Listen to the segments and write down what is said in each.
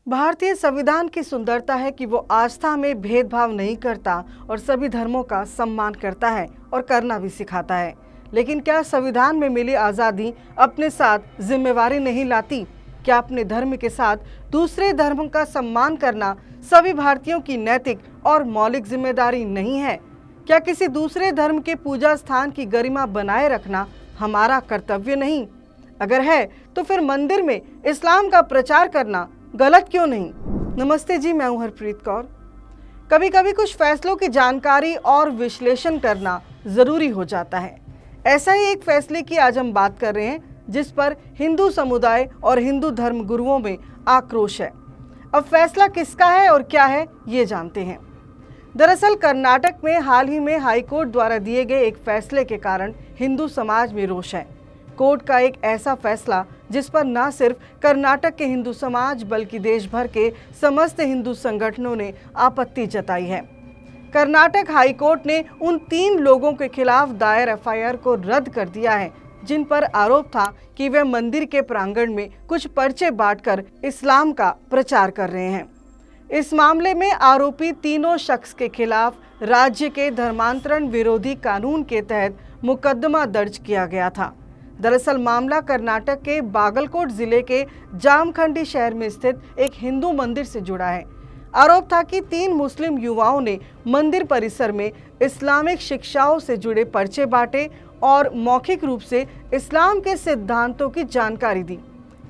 भारतीय संविधान की सुंदरता है कि वो आस्था में भेदभाव नहीं करता और सभी धर्मों का सम्मान करता है और करना भी सिखाता है। लेकिन क्या संविधान में मिली आज़ादी अपने साथ जिम्मेवारी नहीं लाती? क्या अपने धर्म के साथ दूसरे धर्मों का सम्मान करना सभी भारतीयों की नैतिक और मौलिक जिम्मेदारी नहीं है? क्या किसी दूसरे धर्म के पूजा स्थान की गरिमा बनाए रखना हमारा कर्तव्य नहीं? अगर है तो फिर मंदिर में इस्लाम का प्रचार करना गलत क्यों नहीं? नमस्ते जी, मैं हूं हरप्रीत कौर। कभी कभी कुछ फैसलों की जानकारी और विश्लेषण करना जरूरी हो जाता है। ऐसा ही एक फैसले की आज हम बात कर रहे हैं जिस पर हिंदू समुदाय और हिंदू धर्म गुरुओं में आक्रोश है। अब फैसला किसका है और क्या है, ये जानते हैं। दरअसल कर्नाटक में हाल ही में हाईकोर्ट द्वारा दिए गए एक फैसले के कारण हिंदू समाज में रोष है। कोर्ट का एक ऐसा फैसला जिस पर न सिर्फ कर्नाटक के हिंदू समाज बल्कि देश भर के समस्त हिंदू संगठनों ने आपत्ति जताई है। कर्नाटक हाईकोर्ट ने उन 3 लोगों के खिलाफ दायर एफआईआर को रद्द कर दिया है जिन पर आरोप था कि वे मंदिर के प्रांगण में कुछ पर्चे बांटकर इस्लाम का प्रचार कर रहे हैं। इस मामले में आरोपी तीनों शख्स के खिलाफ राज्य के धर्मांतरण विरोधी कानून के तहत मुकदमा दर्ज किया गया था। दरअसल मामला कर्नाटक के बागलकोट जिले के जामखंडी शहर में स्थित एक हिंदू मंदिर से जुड़ा है। आरोप था कि 3 मुस्लिम युवाओं ने मंदिर परिसर में इस्लामिक शिक्षाओं से जुड़े पर्चे बांटे और मौखिक रूप से इस्लाम के सिद्धांतों की जानकारी दी।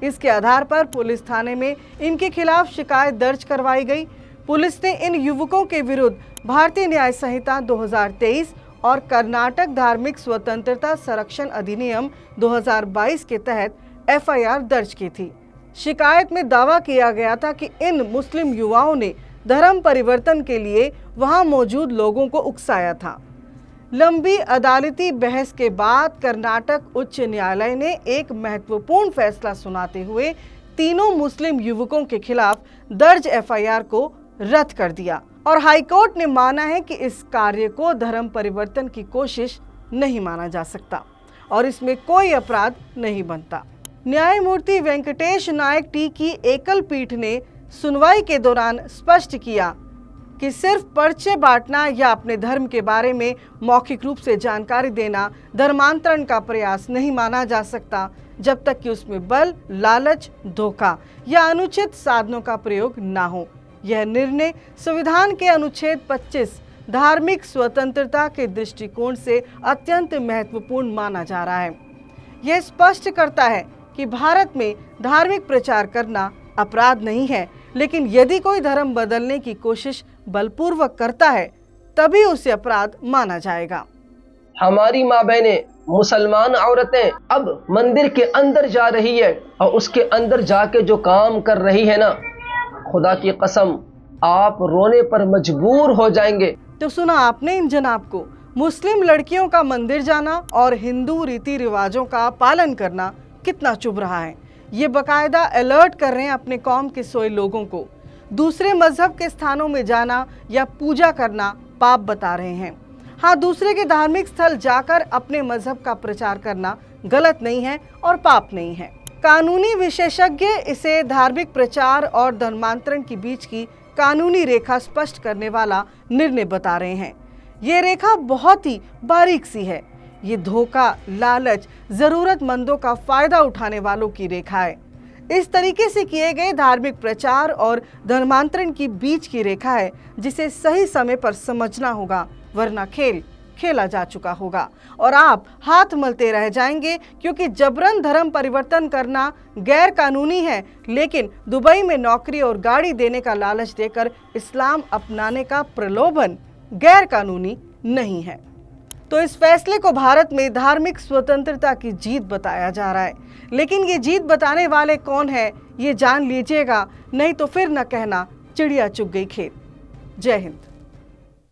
इसके आधार पर पुलिस थाने में इनके खिलाफ शिकायत दर्ज करवाई गई। पुलिस ने इन युवकों के विरुद्ध भारतीय न्याय संहिता 2023 और कर्नाटक धार्मिक स्वतंत्रता संरक्षण अधिनियम 2022 के तहत एफआईआर दर्ज की थी। शिकायत में दावा किया गया था कि इन मुस्लिम युवाओं ने धर्म परिवर्तन के लिए वहां मौजूद लोगों को उकसाया था। लंबी अदालती बहस के बाद कर्नाटक उच्च न्यायालय ने एक महत्वपूर्ण फैसला सुनाते हुए तीनों मुस्लिम युवकों के खिलाफ दर्ज एफआईआर को रद्द कर दिया और हाईकोर्ट ने माना है कि इस कार्य को धर्म परिवर्तन की कोशिश नहीं माना जा सकता और इसमें कोई अपराध नहीं बनता। न्यायमूर्ति वेंकटेश नायक टी की एकल पीठ ने सुनवाई के दौरान स्पष्ट किया कि सिर्फ पर्चे बांटना या अपने धर्म के बारे में मौखिक रूप से जानकारी देना धर्मांतरण का प्रयास नहीं माना जा सकता जब तक कि उसमें बल, लालच, धोखा या अनुचित साधनों का प्रयोग ना हो। यह निर्णय संविधान के अनुच्छेद 25 धार्मिक स्वतंत्रता के दृष्टिकोण से अत्यंत महत्वपूर्ण माना जा रहा है। यह स्पष्ट करता है कि भारत में धार्मिक प्रचार करना अपराध नहीं है, लेकिन यदि कोई धर्म बदलने की कोशिश बलपूर्वक करता है तभी उसे अपराध माना जाएगा। हमारी माँ बहनें मुसलमान औरतें अब मंदिर के अंदर जा रही है और उसके अंदर जाके जो काम कर रही है ना, खुदा की कसम आप रोने पर मजबूर हो जाएंगे। तो सुना आपने इन जनाब को। मुस्लिम लड़कियों का मंदिर जाना और हिंदू रीति रिवाजों का पालन करना कितना चुभ रहा है। ये बाकायदा अलर्ट कर रहे हैं अपने कौम के सोए लोगों को। दूसरे मजहब के स्थानों में जाना या पूजा करना पाप बता रहे हैं। हाँ, दूसरे के धार्मिक स्थल जाकर अपने मजहब का प्रचार करना गलत नहीं है और पाप नहीं है। कानूनी विशेषज्ञ इसे धार्मिक प्रचार और धर्मांतरण के बीच की कानूनी रेखा स्पष्ट करने वाला निर्णय बता रहे हैं। ये रेखा बहुत ही बारीक सी है। ये धोखा, लालच, जरूरतमंदों का फायदा उठाने वालों की रेखा है। इस तरीके से किए गए धार्मिक प्रचार और धर्मांतरण की बीच की रेखा है जिसे सही समय पर समझना होगा, वरना खेल खेला जा चुका होगा और आप हाथ मलते रह जाएंगे, क्योंकि जबरन धर्म परिवर्तन करना गैर कानूनी है, लेकिन दुबई में नौकरी और गाड़ी देने का लालच देकर इस्लाम अपनाने का प्रलोभन गैर कानूनी नहीं है। तो इस फैसले को भारत में धार्मिक स्वतंत्रता की जीत बताया जा रहा है, लेकिन ये जीत बताने वाले कौन है ये जान लीजिएगा, नहीं तो फिर न कहना चिड़िया चुग गई खेत। जय हिंद।